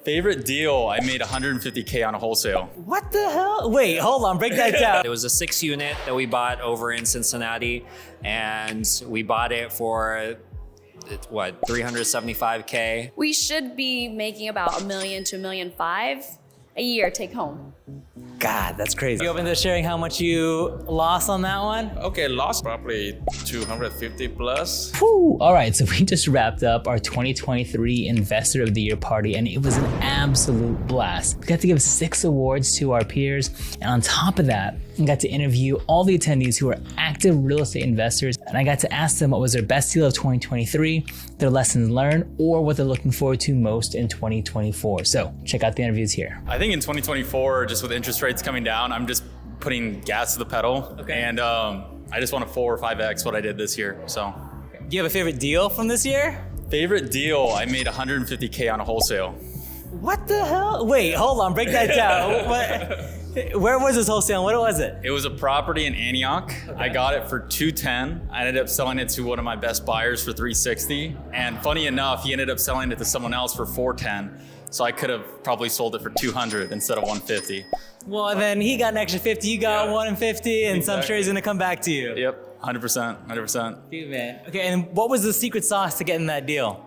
Favorite deal, I made 150K on a wholesale. What the hell? Wait, hold on, break that down. It was a 6-unit that we bought over in Cincinnati, and we bought it for, what, 375K? We should be making about $1 million to $1.5 million a year take home. God, that's crazy. You open to sharing how much you lost on that one? Okay, lost probably 250 plus. Whew. All right, so we just wrapped up our 2023 Investor of the Year party, and it was an absolute blast. We got to give 6 awards to our peers, and on top of that, we got to interview all the attendees who are active real estate investors, and I got to ask them what was their best deal of 2023, their lessons learned, or what they're looking forward to most in 2024. So check out the interviews here. I think in 2024, just with interest rates coming down, I'm just putting gas to the pedal. Okay. And I just want to 4 or 5x what I did this year, so. Do you have a favorite deal from this year? Favorite deal, I made 150K on a wholesale. What the hell? Wait, hold on, break that down. Where was this wholesale? What was it? It was a property in Antioch. Okay. I got it for $210. I ended up selling it to one of my best buyers for $360. And funny enough, he ended up selling it to someone else for $410. So I could have probably sold it for $200 instead of $150. Well, then he got an extra 50, you got $150, and exactly. So I'm sure he's gonna come back to you. Yep, 100%. Dude, man. Okay, and what was the secret sauce to getting that deal?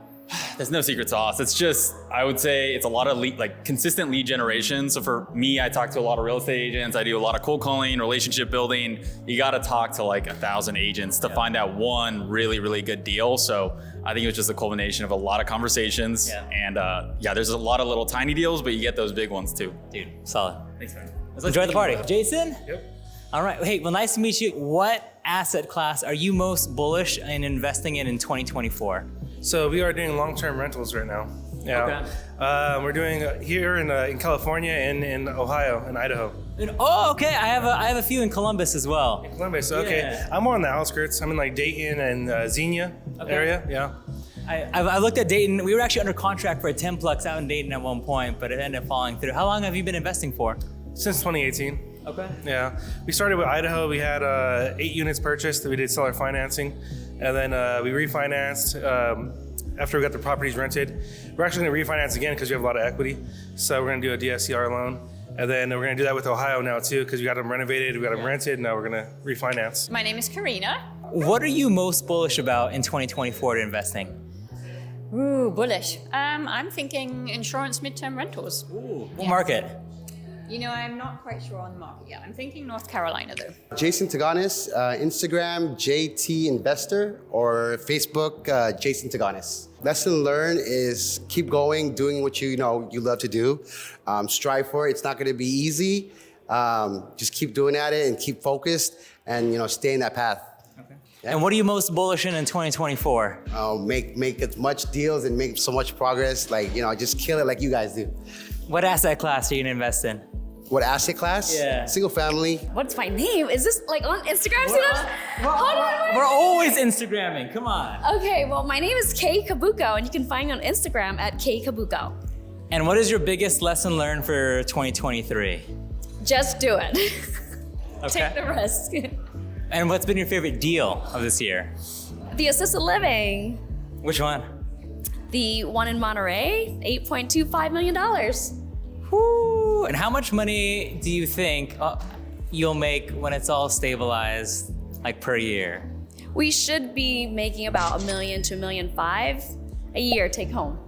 There's no secret sauce. It's just, I would say it's a lot of consistent lead generation. So for me, I talk to a lot of real estate agents. I do a lot of cold calling, relationship building. You got to talk to 1,000 agents to find out one really, really good deal. So I think it was just a culmination of a lot of conversations. Yeah. And there's a lot of little tiny deals, but you get those big ones too. Dude, solid. Thanks, man. Let's enjoy the party. Jason? Yep. All right. Hey, well, nice to meet you. What asset class are you most bullish in investing in 2024? So we are doing long-term rentals right now. Yeah. Okay. We're doing here in California and in Ohio and Idaho. Oh, okay. I have a few in Columbus as well. In Columbus, okay. Yeah. I'm more on the outskirts. I'm in Dayton and Xenia area. Yeah. I looked at Dayton. We were actually under contract for a 10-plex out in Dayton at one point, but it ended up falling through. How long have you been investing for? Since 2018. Okay. Yeah. We started with Idaho. We had 8 units purchased that we did seller financing. And then we refinanced after we got the properties rented. We're actually going to refinance again because we have a lot of equity. So we're going to do a DSCR loan. And then we're going to do that with Ohio now too because we got them renovated, we got them rented. Now we're going to refinance. My name is Karina. What are you most bullish about in 2024 to investing? Ooh, bullish. I'm thinking insurance midterm rentals. Ooh, what market? You know, I'm not quite sure on the market yet. I'm thinking North Carolina though. Jason Taganis, Instagram, JT Investor, or Facebook, Jason Taganis. Lesson learned is keep going, doing what you love to do. Strive for it. It's not going to be easy. Just keep doing at it and keep focused and, stay in that path. Okay. Yeah. And what are you most bullish in 2024? Make as much deals and make so much progress. Just kill it like you guys do. What asset class are you going to invest in? What asset class? Yeah. Single family. What's my name? Is this on Instagram? We're always Instagramming. Come on. Okay, well, my name is Kay Kabuko, and you can find me on Instagram at Kay Kabuko. And what is your biggest lesson learned for 2023? Just do it. Okay. Take the risk. And what's been your favorite deal of this year? The assisted living. Which one? The one in Monterey, $8.25 million. Whoo! And how much money do you think you'll make when it's all stabilized, per year? We should be making about $1 million to $1.5 million a year take home.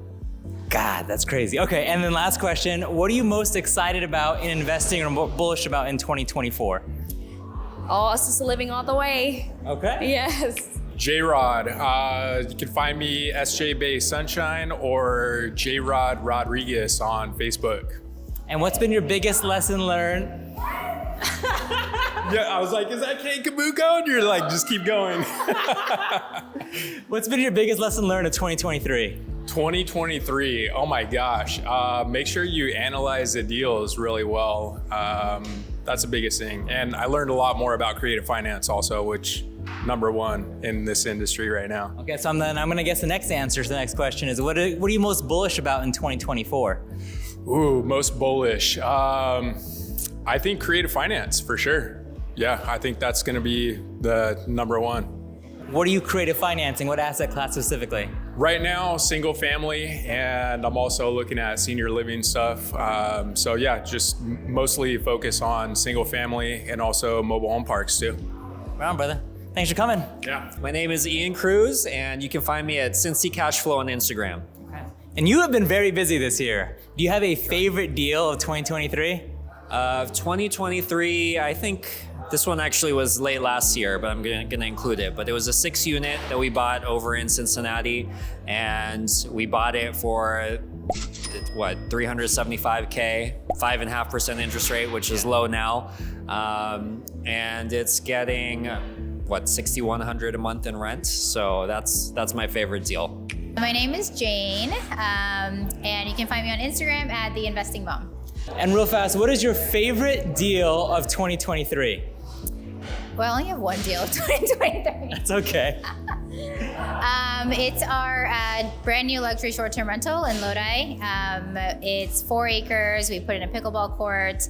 God, that's crazy. Okay, and then last question. What are you most excited about in investing or bullish about in 2024? Oh, assisted living all the way. Okay. Yes. J-Rod. You can find me SJ Bay Sunshine or J-Rod Rodriguez on Facebook. And what's been your biggest lesson learned? Yeah, I was like, is that Kay Kabuko? And you're like, just keep going. What's been your biggest lesson learned of 2023? 2023, oh my gosh. Make sure you analyze the deals really well. That's the biggest thing. And I learned a lot more about creative finance also, which #1 in this industry right now. Okay, so I'm gonna guess the next answer to the next question is, what are you most bullish about in 2024? Ooh, most bullish. I think creative finance for sure. Yeah, I think that's gonna be the #1. What are you creative financing? What asset class specifically? Right now, single family, and I'm also looking at senior living stuff. So yeah, just mostly focus on single family and also mobile home parks too. Right on, brother. Thanks for coming. Yeah. My name is Ian Cruz, and you can find me at Cincy Cashflow on Instagram. And you have been very busy this year. Do you have a favorite deal of 2023? 2023, I think this one actually was late last year, but I'm gonna include it. But it was a 6-unit that we bought over in Cincinnati, and we bought it for what, 375K, 5.5% interest rate, which is low now, and it's getting what, 6,100 a month in rent. So that's my favorite deal. My name is Jane, and you can find me on Instagram at The Investing Mom. And real fast, what is your favorite deal of 2023? Well, I only have one deal of 2023. It's okay. It's our brand new luxury short-term rental in Lodi. It's 4 acres. We put in a pickleball court.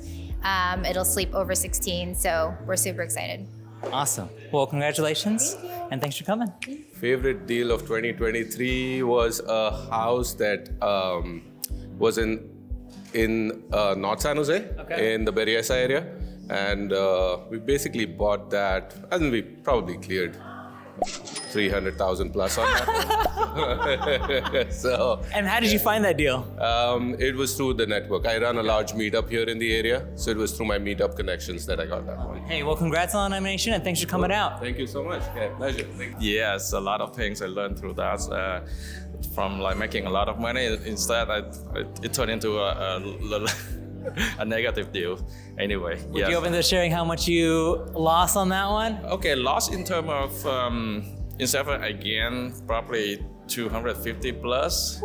It'll sleep over 16, so we're super excited. Awesome. Well, congratulations, and thanks for coming. Favorite deal of 2023 was a house that was in North San Jose, in the Berryessa area. And we basically bought that, and we probably cleared 300,000 plus on that. So, And how did you find that deal? it was through the network. I run a large meetup here in the area, so it was through my meetup connections that I got that one. Hey, well, congrats on the nomination, and thanks for coming out. Thank you so much. Yeah, pleasure. Yes, a lot of things I learned through that. From like making a lot of money, instead it turned into a negative deal. Anyway, Would you open to sharing how much you lost on that one? Okay, lost in terms of instead of again probably 250 plus.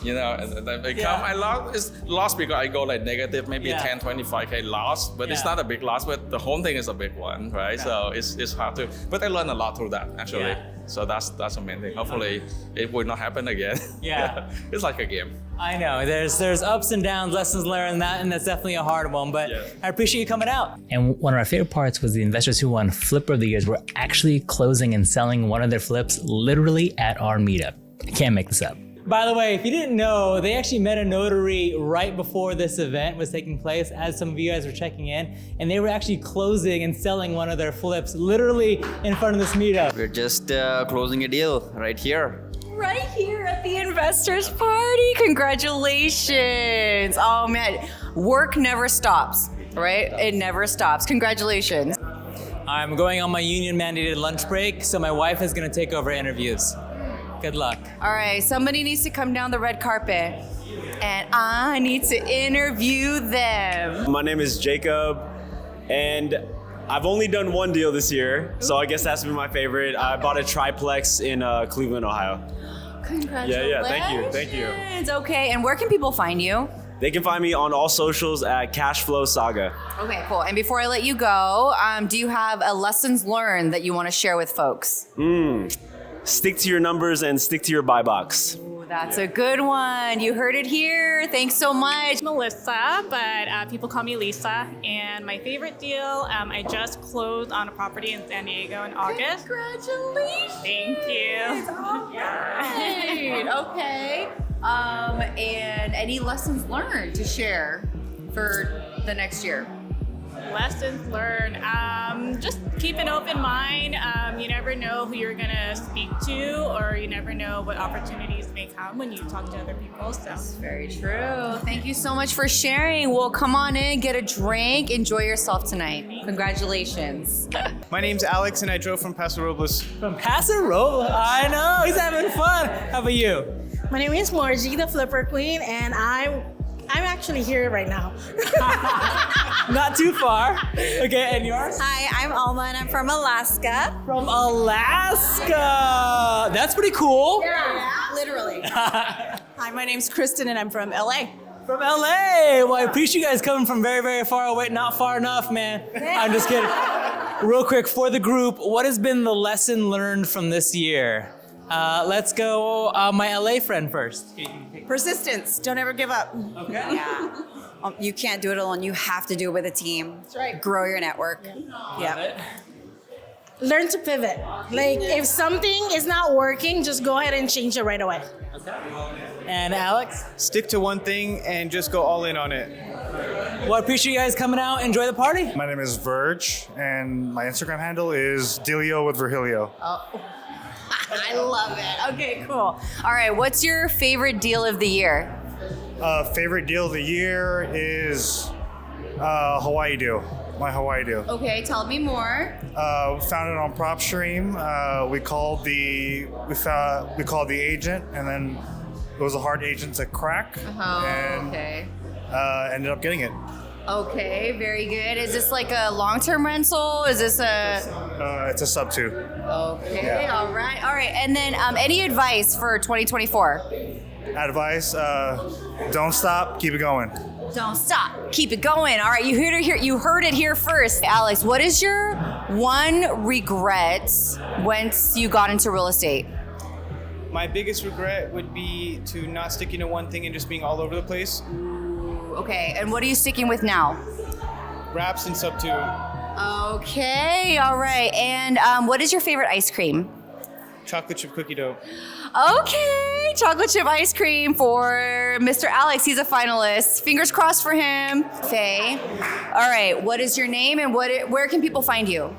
You know, and the income I lost is lost because I go like negative, maybe 10, 25K loss, but it's not a big loss, but the whole thing is a big one, right? So it's hard to, but I learned a lot through that actually. Yeah. So that's the main thing. Hopefully it will not happen again. Yeah. It's like a game. I know, there's ups and downs, lessons learned, and that's definitely a hard one, but I appreciate you coming out. And one of our favorite parts was the investors who won Flipper of the Years were actually closing and selling one of their flips literally at our meetup. I can't make this up. By the way, if you didn't know, they actually met a notary right before this event was taking place, as some of you guys were checking in, and they were actually closing and selling one of their flips literally in front of this meetup. We're just closing a deal right here. Right here at the investors party. Congratulations. Oh man, work never stops, right? It never stops. Congratulations. I'm going on my union mandated lunch break, so my wife is gonna take over interviews. Good luck. All right, somebody needs to come down the red carpet and I need to interview them. My name is Jacob, and I've only done one deal this year, so I guess that's been my favorite. I bought a triplex in Cleveland, Ohio. Congratulations. Yeah, thank you. Okay, and where can people find you? They can find me on all socials at Cashflow Saga. Okay, cool. And before I let you go, do you have a lessons learned that you want to share with folks? Stick to your numbers and stick to your buy box. Ooh, that's a good one. You heard it here. Thanks so much. Melissa, but people call me Lisa. And my favorite deal, I just closed on a property in San Diego in August. Congratulations. Thank you. All right. Okay. And any lessons learned to share for the next year? Lessons learned. Just keep an open mind. You never know who you're gonna speak to, or you never know what opportunities may come when you talk to other people. So that's very true. Thank you so much for sharing. Well, come on in, get a drink, enjoy yourself tonight. Congratulations. My name's Alex, and I drove from Paso Robles. From Paso Robles? I know, he's having fun. How about you? My name is Margie, the Flipper Queen, and I'm actually here right now. Not too far. Okay, and yours? Hi, I'm Alma, and I'm from Alaska. From Alaska! That's pretty cool. Yeah, literally. Hi, my name's Kristen, and I'm from LA. From LA! Well, I appreciate you guys coming from very, very far away. Not far enough, man. I'm just kidding. Real quick, for the group, what has been the lesson learned from this year? Let's go, my LA friend first. Persistence. Don't ever give up. Okay. Yeah. You can't do it alone. You have to do it with a team. That's right. Grow your network. Yeah. learn to pivot. Like if something is not working, just go ahead and change it right away. And Alex? Stick to one thing and just go all in on it. Well, I appreciate you guys coming out. Enjoy the party. My name is Verge, and my Instagram handle is Delio with Virgilio. Oh, I love it. Okay, cool. All right, what's your favorite deal of the year? Favorite deal of the year is Hawaii deal. My Hawaii deal. Okay, tell me more. Found it on PropStream. We called the agent, and then it was a hard agent to crack, and okay. Ended up getting it. Okay, very good. Is this like a long-term rental? Is this a... It's a sub 2. Okay, Yeah. all right. And then any advice for 2024? Advice, don't stop, keep it going. Don't stop. Keep it going. All right, you heard it here first. Alex, what is your one regret once you got into real estate? My biggest regret would be to not sticking to one thing and just being all over the place. Ooh, okay, and what are you sticking with now? Wraps and sub 2. Okay, all right. And what is your favorite ice cream? Chocolate chip cookie dough. Okay, chocolate chip ice cream for Mr. Alex. He's a finalist. Fingers crossed for him. Faye. All right, what is your name and where can people find you?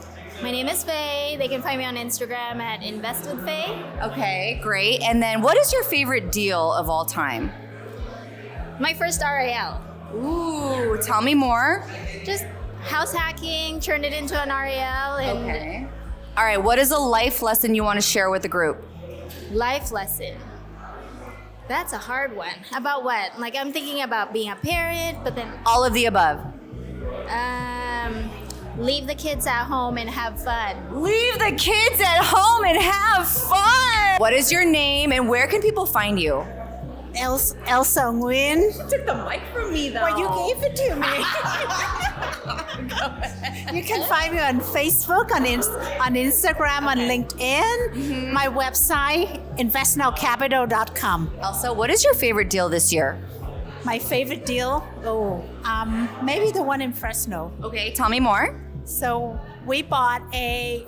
My name is Faye. They can find me on Instagram at InvestWithFaye. Okay, great. And then what is your favorite deal of all time? My first RAL. Ooh, tell me more. Just house hacking, turned it into an RAL. And okay. All right, what is a life lesson you want to share with the group? Life lesson. That's a hard one. About what? Like I'm thinking about being a parent, but then... All of the above. Leave the kids at home and have fun. Leave the kids at home and have fun. What is your name and where can people find you? Elsa Nguyen. You took the mic from me though. Well, you gave it to me. You can find me on Facebook, on Instagram, on LinkedIn. Mm-hmm. My website, investnowcapital.com. Elsa, what is your favorite deal this year? My favorite deal? Maybe the one in Fresno. Okay, tell me more. So we bought a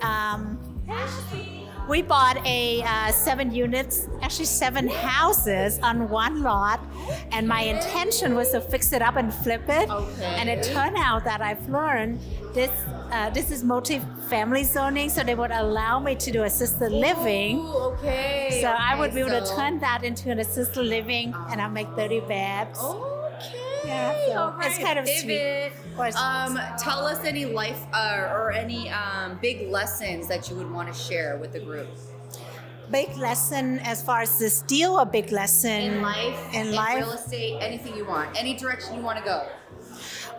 7 units, actually 7 houses on one lot, and my intention was to fix it up and flip it. Okay. And it turned out that I've learned this is multi-family zoning, so they would allow me to do assisted living. Ooh, okay. So I would be able to turn that into an assisted living, and I'll make 30 beds. Okay. Yeah, so all right. it's kind of Pivot. sweet. Tell us any life or any big lessons that you would want to share with the group. Big lesson as far as this deal, a big lesson In life, in real estate, anything you want, any direction you want to go.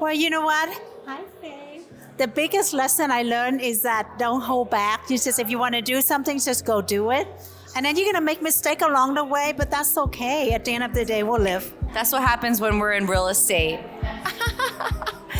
Well, you know what? Hi, Faye. The biggest lesson I learned is that don't hold back. You just, if you want to do something, just go do it. And then you're going to make mistakes along the way, but that's okay. At the end of the day, we'll live. That's what happens when we're in real estate.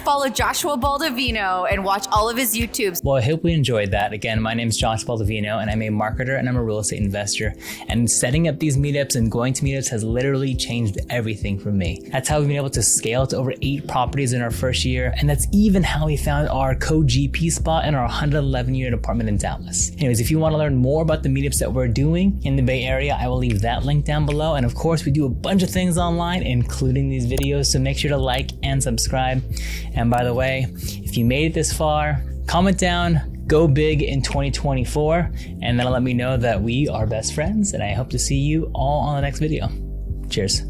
Follow Joshua Baldovino and watch all of his YouTubes. Well, I hope we enjoyed that. Again, my name is Josh Baldovino, and I'm a marketer and I'm a real estate investor. And setting up these meetups and going to meetups has literally changed everything for me. That's how we've been able to scale to over 8 properties in our first year. And that's even how we found our co-GP spot in our 111 unit apartment in Dallas. Anyways, if you want to learn more about the meetups that we're doing in the Bay Area, I will leave that link down below. And of course, we do a bunch of things online, including these videos. So make sure to like and subscribe. And by the way, if you made it this far, comment down, go big in 2024, and that'll let me know that we are best friends, and I hope to see you all on the next video. Cheers.